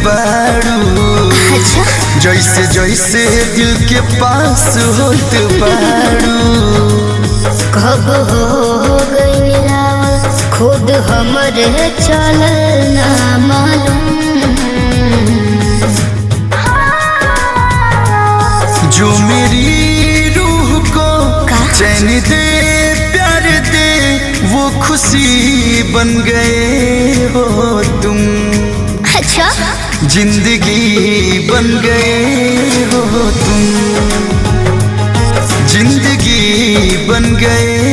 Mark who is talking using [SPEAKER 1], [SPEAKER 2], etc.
[SPEAKER 1] बारू।
[SPEAKER 2] अच्छा
[SPEAKER 1] जैसे जैसे दिल के पास होत बारू।
[SPEAKER 2] कब हो गई खुद हमरे चलल ना मालूम।
[SPEAKER 1] जो मेरी रूह को चैन दे प्यार दे वो खुशी बन गए हो तुम।
[SPEAKER 2] अच्छा
[SPEAKER 1] जिंदगी बन गए हो तुम। जिंदगी बन गए।